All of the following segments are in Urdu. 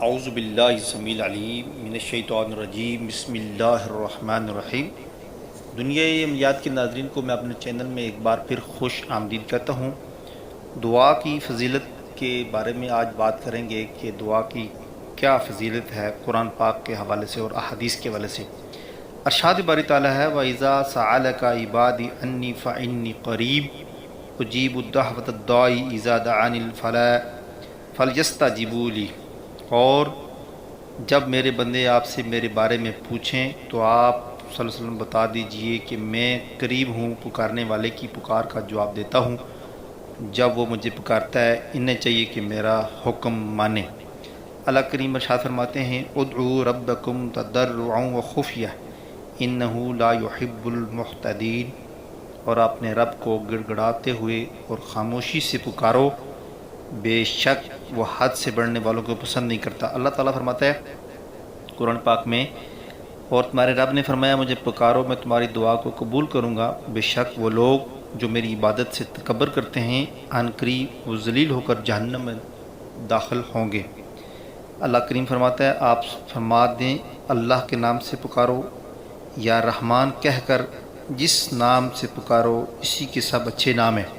اعوذ باللہ السمیع العلیم من الشیطان الرجیم بسم اللہ الرحمن الرحیم۔ دنیا عملیات کے ناظرین کو میں اپنے چینل میں ایک بار پھر خوش آمدید کہتا ہوں۔ دعا کی فضیلت کے بارے میں آج بات کریں گے کہ دعا کی کیا فضیلت ہے قرآن پاک کے حوالے سے اور احادیث کے حوالے سے۔ ارشاد باری تعالیٰ ہے وَإِذَا سَأَلَكَ عِبَادِي عَنِّي فَإِنِّي قَرِيبٌ أُجِيبُ دَعْوَةَ الدَّاعِ إِذَا دَعَانِ فَلْيَسْتَجِيبُوا لِي۔ اور جب میرے بندے آپ سے میرے بارے میں پوچھیں تو آپ صلی اللہ علیہ وسلم بتا دیجئے کہ میں قریب ہوں، پکارنے والے کی پکار کا جواب دیتا ہوں جب وہ مجھے پکارتا ہے، انہیں چاہیے کہ میرا حکم مانیں۔ اللہ کریم ارشاد فرماتے ہیں ادعوا ربکم تضرعا وخفیہ انہ لا یحب المعتدین، اور اپنے رب کو گڑ گڑاتے ہوئے اور خاموشی سے پکارو، بے شک وہ حد سے بڑھنے والوں کو پسند نہیں کرتا۔ اللہ تعالیٰ فرماتا ہے قرآن پاک میں، اور تمہارے رب نے فرمایا مجھے پکارو میں تمہاری دعا کو قبول کروں گا، بے شک وہ لوگ جو میری عبادت سے تکبر کرتے ہیں عن قریب وہ ذلیل ہو کر جہنم میں داخل ہوں گے۔ اللہ کریم فرماتا ہے آپ فرما دیں اللہ کے نام سے پکارو یا رحمان کہہ کر، جس نام سے پکارو اسی کے سب اچھے نام ہیں۔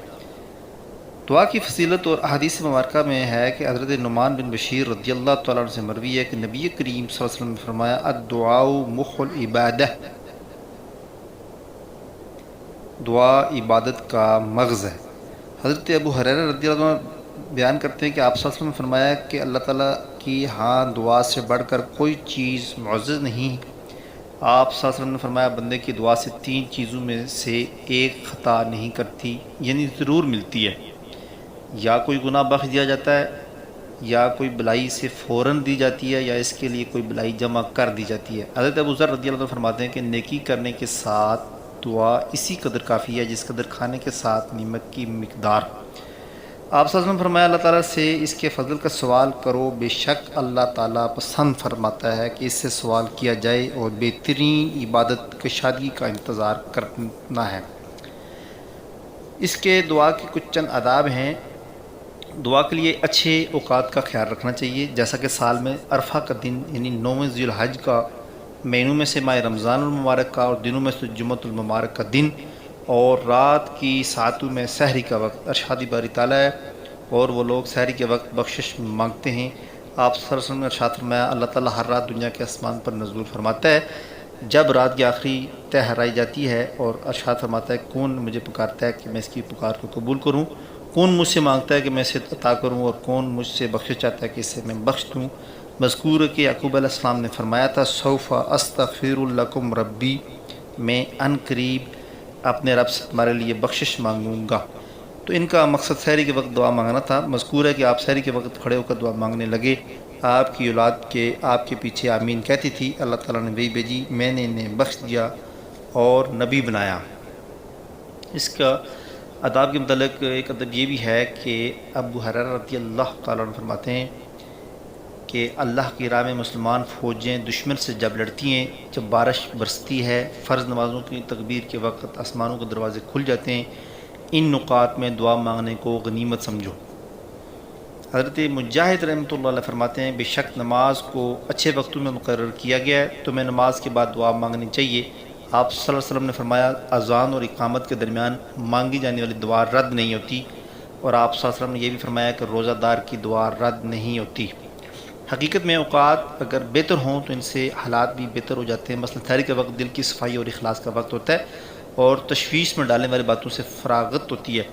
دعا کی فضیلت اور احادیث مبارکہ میں ہے کہ حضرت نعمان بن بشیر رضی اللہ تعالیٰ عنہ سے مروی ہے کہ نبی کریم صلی اللہ علیہ وسلم نے فرمایا الدعاء مخ العبادہ، دعا عبادت کا مغز ہے۔ حضرت ابو ہریرہ رضی اللہ عنہ بیان کرتے ہیں کہ آپ صلی اللہ علیہ وسلم نے فرمایا کہ اللہ تعالیٰ کی ہاں دعا سے بڑھ کر کوئی چیز معزز نہیں۔ آپ صلی اللہ علیہ وسلم نے فرمایا بندے کی دعا سے 3 چیزوں میں سے ایک خطا نہیں کرتی، یعنی ضرور ملتی ہے، یا کوئی گناہ بخش دیا جاتا ہے، یا کوئی بلائی سے فوراً دی جاتی ہے، یا اس کے لیے کوئی بلائی جمع کر دی جاتی ہے۔ حضرت ابو ذر رضی اللہ عنہ فرماتے ہیں کہ نیکی کرنے کے ساتھ دعا اسی قدر کافی ہے جس قدر کھانے کے ساتھ نمک کی مقدار۔ آپ صلی اللہ علیہ وسلم فرمایا اللہ تعالیٰ سے اس کے فضل کا سوال کرو، بے شک اللہ تعالیٰ پسند فرماتا ہے کہ اس سے سوال کیا جائے، اور بہترین عبادت کشادگی کا انتظار کرنا ہے۔ اس کے دعا کے کچھ چند آداب ہیں۔ دعا کے لیے اچھے اوقات کا خیال رکھنا چاہیے، جیسا کہ سال میں عرفہ کا دن یعنی 9 ذی الحج کا، مہینوں میں سے ماہ رمضان المبارک کا، اور دنوں میں سے جمعۃ المبارک کا دن، اور رات کی ساعتوں میں سحری کا وقت۔ ارشاد باری تعالیٰ ہے اور وہ لوگ سحری کے وقت بخشش مانگتے ہیں۔ آپ صلی اللہ علیہ وسلم نے ارشاد فرمایا اللہ تعالیٰ ہر رات دنیا کے آسمان پر نزول فرماتا ہے جب رات کی آخری تہرائی جاتی ہے، اور ارشاد فرماتا ہے کون مجھے پکارتا ہے کہ میں اس کی پکار کو قبول کروں، کون مجھ سے مانگتا ہے کہ میں اسے عطا کروں، اور کون مجھ سے بخشش چاہتا ہے کہ اسے میں بخش دوں۔ مذکور ہے کہ یعقوب علیہ السلام نے فرمایا تھا سوف استغفر لکم ربی، میں عن قریب اپنے رب سے تمہارے لیے بخشش مانگوں گا۔ تو ان کا مقصد سحری کے وقت دعا مانگنا تھا۔ مذکور ہے کہ آپ سحری کے وقت کھڑے ہو کر دعا مانگنے لگے، آپ کی اولاد کے آپ کے پیچھے آمین کہتی تھی، اللہ تعالیٰ نے وہی بھیجی، میں نے انہیں بخش دیا اور نبی بنایا۔ اس کا آداب کے متعلق ایک ادب یہ بھی ہے کہ ابو ہریرہ رضی اللہ تعالیٰ عنہ فرماتے ہیں کہ اللہ کی راہ میں مسلمان فوجیں دشمن سے جب لڑتی ہیں، جب بارش برستی ہے، فرض نمازوں کی تکبیر کے وقت آسمانوں کے دروازے کھل جاتے ہیں، ان نقات میں دعا مانگنے کو غنیمت سمجھو۔ حضرت مجاہد رحمۃ اللہ علیہ فرماتے ہیں بے شک نماز کو اچھے وقتوں میں مقرر کیا گیا ہے، تو میں نماز کے بعد دعا مانگنی چاہیے۔ آپ صلی اللہ علیہ وسلم نے فرمایا اذان اور اقامت کے درمیان مانگی جانے والی دعا رد نہیں ہوتی، اور آپ صلی اللہ علیہ وسلم نے یہ بھی فرمایا کہ روزہ دار کی دعا رد نہیں ہوتی۔ حقیقت میں اوقات اگر بہتر ہوں تو ان سے حالات بھی بہتر ہو جاتے ہیں۔ مثلا سحری کے وقت دل کی صفائی اور اخلاص کا وقت ہوتا ہے، اور تشویش میں ڈالنے والی باتوں سے فراغت ہوتی ہے،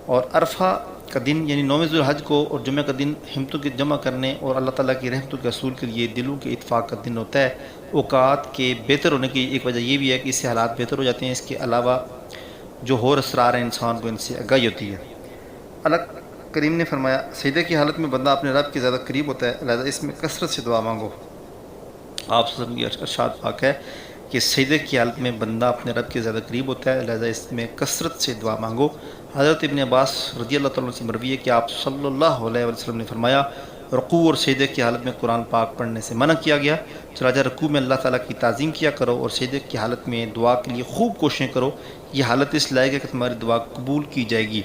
اور عرفہ کا دن یعنی 9 ذی الحج کو اور جمعہ کا دن ہمتوں کے جمع کرنے اور اللہ تعالیٰ کی رحمتوں کے حصول کے لیے دلوں کے اتفاق کا دن ہوتا ہے۔ اوقات کے بہتر ہونے کی ایک وجہ یہ بھی ہے کہ اس سے حالات بہتر ہو جاتے ہیں، اس کے علاوہ جو اور اسرار ہیں انسان کو ان سے آگاہی ہوتی ہے۔ اللہ کریم نے فرمایا سجدے کی حالت میں بندہ اپنے رب کے زیادہ قریب ہوتا ہے، لہذا اس میں کثرت سے دعا مانگو۔ آپ صلی اللہ علیہ وسلم کی ارشاد پاک ہے کہ سجدے کی حالت میں بندہ اپنے رب کے زیادہ قریب ہوتا ہے، لہذا اس میں کثرت سے دعا مانگو۔ حضرت ابن عباس رضی اللہ تعالیٰ عنہ سے مروی ہے کہ آپ صلی اللہ علیہ وسلم نے فرمایا رکوع اور سجدے کی حالت میں قرآن پاک پڑھنے سے منع کیا گیا، چنانچہ رکوع میں اللہ تعالیٰ کی تعظیم کیا کرو اور سجدے کی حالت میں دعا کے لیے خوب کوششیں کرو، یہ حالت اس لائق ہے کہ تمہاری دعا قبول کی جائے گی۔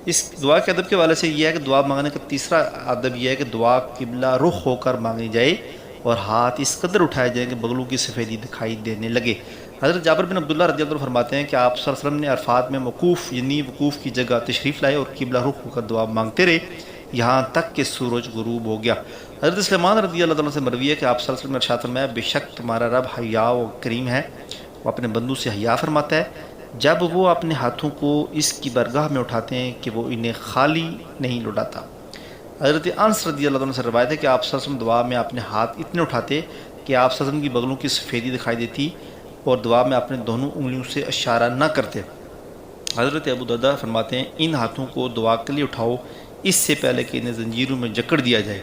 اس دعا کے ادب کے حوالے سے یہ ہے کہ دعا مانگنے کا تیسرا ادب یہ ہے کہ دعا قبلہ رخ ہو کر مانگی جائے اور ہاتھ اس قدر اٹھائے جائیں کہ بغلوں کی سفیدی دکھائی دینے لگے۔ حضرت جابر بن عبداللہ رضی اللہ عنہ فرماتے ہیں کہ آپ صلی اللہ علیہ وسلم نے عرفات میں وقوف یعنی وقوف کی جگہ تشریف لائے اور قبلہ رخ ہو کر دعا مانگتے رہے یہاں تک کہ سورج غروب ہو گیا۔ حضرت سلیمان رضی اللہ عنہ سے مروی ہے کہ آپ صلی اللہ علیہ وسلم نے ارشاد فرمایا بے شک تمہارا رب حیا و کریم ہے، وہ اپنے بندوں سے حیا فرماتا ہے جب وہ اپنے ہاتھوں کو اس کی برگاہ میں اٹھاتے ہیں کہ وہ انہیں خالی نہیں لوٹاتا۔ حضرت انس رضی اللہ عنہ سے روایت ہے کہ آپ صلی اللہ علیہ وسلم دعا میں اپنے ہاتھ اتنے اٹھاتے کہ آپ صلی اللہ علیہ وسلم کی بغلوں کی سفیدی دکھائی دیتی اور دعا میں اپنے دونوں انگلیوں سے اشارہ نہ کرتے۔ حضرت ابو درداء فرماتے ہیں ان ہاتھوں کو دعا کے لیے اٹھاؤ اس سے پہلے کہ انہیں زنجیروں میں جکڑ دیا جائے۔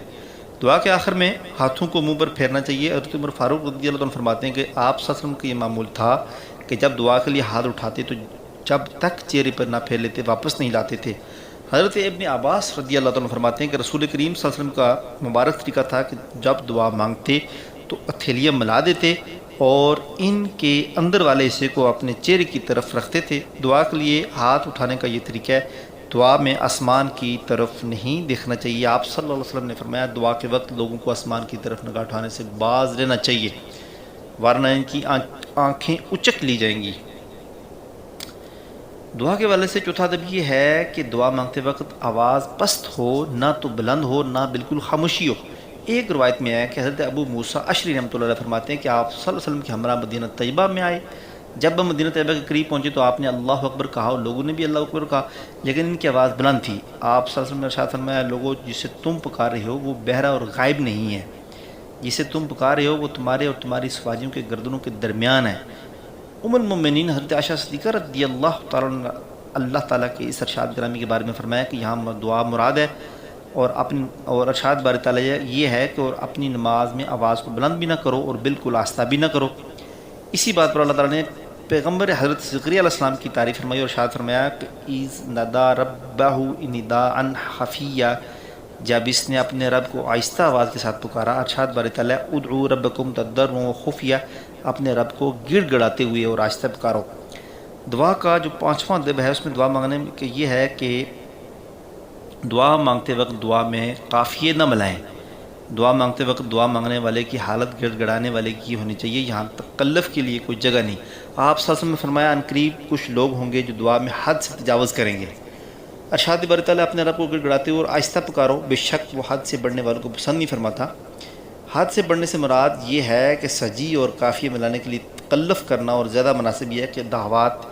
دعا کے آخر میں ہاتھوں کو منہ پر پھیرنا چاہیے۔ حضرت عمر فاروق رضی اللہ عنہ فرماتے ہیں کہ آپ صلی اللہ علیہ وسلم کا یہ معمول تھا کہ جب دعا کے لیے ہاتھ اٹھاتے تو جب تک چہرے پر نہ پھیر لیتے واپس نہیں لاتے تھے۔ حضرت ابن عباس رضی اللہ عنہ فرماتے ہیں کہ رسول کریم صلی اللہ علیہ وسلم کا مبارک طریقہ تھا کہ جب دعا مانگتے تو ہتھیلیاں ملا دیتے اور ان کے اندر والے حصے کو اپنے چہرے کی طرف رکھتے تھے۔ دعا کے لیے ہاتھ اٹھانے کا یہ طریقہ ہے۔ دعا میں آسمان کی طرف نہیں دیکھنا چاہیے۔ آپ صلی اللہ علیہ وسلم نے فرمایا دعا کے وقت لوگوں کو آسمان کی طرف نگاہ اٹھانے سے باز رہنا چاہیے ورنہ ان کی آنکھیں اچک لی جائیں گی۔ دعا کے حوالے سے چوتھا ادب یہ ہے کہ دعا مانگتے وقت آواز پست ہو، نہ تو بلند ہو نہ بالکل خاموشی ہو۔ ایک روایت میں ہے کہ حضرت ابو موسیٰ اشعری رحمۃ اللہ علیہ فرماتے ہیں کہ آپ صلی اللہ علیہ وسلم کے ہمراہ مدینہ طیبہ میں آئے۔ جب ہم مدینہ طیبہ کے قریب پہنچے تو آپ نے اللہ اکبر کہا اور لوگوں نے بھی اللہ اکبر کہا لیکن ان کی آواز بلند تھی۔ آپ صلی اللہ علیہ وسلم نے ارشاد فرمایا لوگوں جسے تم پکار رہے ہو وہ بہرا اور غائب نہیں ہے، جسے تم پکار رہے ہو وہ تمہارے اور تمہاری سواریوں کے گردنوں کے درمیان ہے۔ ام المؤمنین حضرت عائشہ صدیقہ رضی اللہ تعالیٰ کے اس ارشاد گرامی کے بارے میں فرمایا کہ یہاں دعا مراد ہے اور ارشاد بار تعالیٰ یہ ہے کہ اور اپنی نماز میں آواز کو بلند بھی نہ کرو اور بالکل آہستہ بھی نہ کرو۔ اسی بات پر اللہ تعالیٰ نے پیغمبر حضرت زکریا علیہ السلام کی تعریف فرمائی اور ارشاد فرمایا کہ اذ ندا ربہ نداء خفیہ، جب اس نے اپنے رب کو آہستہ آواز کے ساتھ پکارا۔ ارشاد بار تعالیٰ ادعوا ربکم تضرعا وخفیہ، اپنے رب کو گڑ گڑاتے ہوئے اور آہستہ پکارو۔ دعا کا جو پانچواں ادب ہے اس میں دعا مانگنے کے یہ ہے کہ دعا مانگتے وقت دعا میں قافیے نہ ملائیں۔ دعا مانگتے وقت دعا مانگنے والے کی حالت گڑ گڑانے والے کی ہونی چاہیے، یہاں تکلف کے لیے کوئی جگہ نہیں۔ آپ صلی اللہ علیہ وسلم نے فرمایا ان قریب کچھ لوگ ہوں گے جو دعا میں حد سے تجاوز کریں گے۔ ارشاد باری تعالیٰ اپنے رب کو گڑ گڑاتے ہوئے اور آہستہ پکارو، بے شک وہ حد سے بڑھنے والوں کو پسند نہیں فرماتا۔ حد سے بڑھنے سے مراد یہ ہے کہ سجی اور قافیے ملانے کے لیے تکلف کرنا، اور زیادہ مناسب یہ ہے کہ دعوات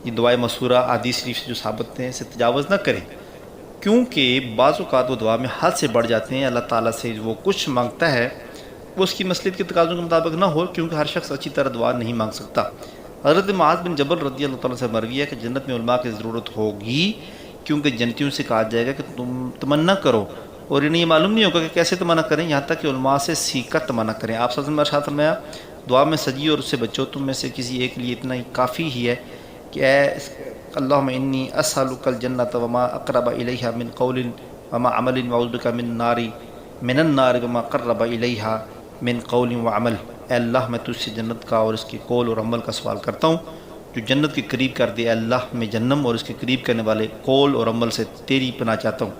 یہ دعائے مسورہ حدیث شریف سے جو ثابت ہیں سے تجاوز نہ کریں، کیونکہ بعض اوقات وہ دعا میں حد سے بڑھ جاتے ہیں۔ اللہ تعالیٰ سے وہ کچھ مانگتا ہے وہ اس کی مصلحت کے تقاضوں کے مطابق نہ ہو، کیونکہ ہر شخص اچھی طرح دعا نہیں مانگ سکتا۔ حضرت معاذ بن جبل رضی اللہ تعالیٰ سے مروی ہے کہ جنت میں علماء کی ضرورت ہوگی، کیونکہ جنتیوں سے کہا جائے گا کہ تم تمنا کرو اور انہیں یہ معلوم نہیں ہوگا کہ کیسے تمنا کریں، یہاں تک کہ علماء سے سیکھ کر تمنا کریں۔ آپ صلی اللہ علیہ وسلم نے ارشاد فرمایا دعا میں سجی اور اس سے بچو، تم میں سے کسی ایک کے لیے اتنا ہی کافی ہی ہے کہ اے اللہم انی اسألک الجنۃ وما اقرب الیہا من قول وما عمل واعوذ بک من النار وما قرب الیہا من قول وعمل۔ اے اللہ میں تجھ سے جنت کا اور اس کے قول اور عمل کا سوال کرتا ہوں جو جنت کے قریب کر دے۔ اے اللہ میں جہنم اور اس کے قریب کرنے والے قول اور عمل سے تیری پناہ چاہتا ہوں۔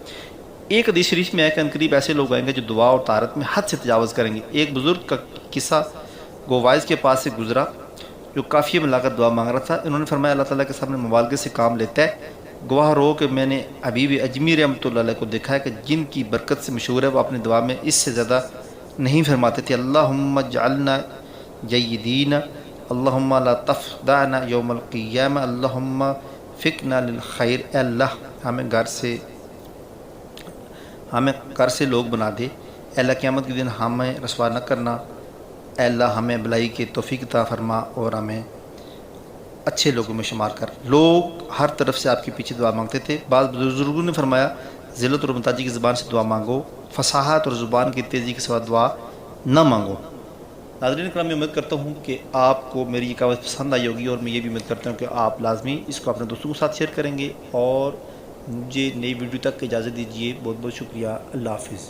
ایک حدیث شریف میں ہے کہ قریب ایسے لوگ آئیں گے جو دعا اور طہارت میں حد سے تجاوز کریں گے۔ ایک بزرگ کا قصہ گووائز کے پاس سے گزرا جو قافیے میں لا کر دعا مانگ رہا تھا۔ انہوں نے فرمایا اللہ تعالیٰ کے سامنے مبالغے سے کام لیتا ہے، گواہ رہو کہ میں نے حبیب اجمیر رحمۃ اللہ علیہ کو دیکھا ہے کہ جن کی برکت سے مشہور ہے وہ اپنی دعا میں اس سے زیادہ نہیں فرماتے تھے۔ اللہم اجعلنا جیدین، اللہم لا تفضعنا یوم القیامہ، اللہم فقنا للخیر۔ اے اللہ ہمیں گھر سے لوگ بنا دے، اے اللہ قیامت کے دن ہمیں رسوا نہ کرنا، اے اللہ ہمیں بھلائی کی توفیق عطا فرما اور ہمیں اچھے لوگوں میں شمار کر۔ لوگ ہر طرف سے آپ کے پیچھے دعا مانگتے تھے۔ بعض بزرگوں نے فرمایا ذلت اور محتاجی کی زبان سے دعا مانگو، فصاحت اور زبان کی تیزی کے سوا دعا نہ مانگو۔ ناظرین کرام، میں امید کرتا ہوں کہ آپ کو میری یہ کہاوت پسند آئی ہوگی، اور میں یہ بھی امید کرتا ہوں کہ آپ لازمی اس کو اپنے دوستوں کے ساتھ شیئر کریں گے، اور مجھے نئی ویڈیو تک اجازت دیجیے۔ بہت بہت شکریہ۔ اللہ حافظ۔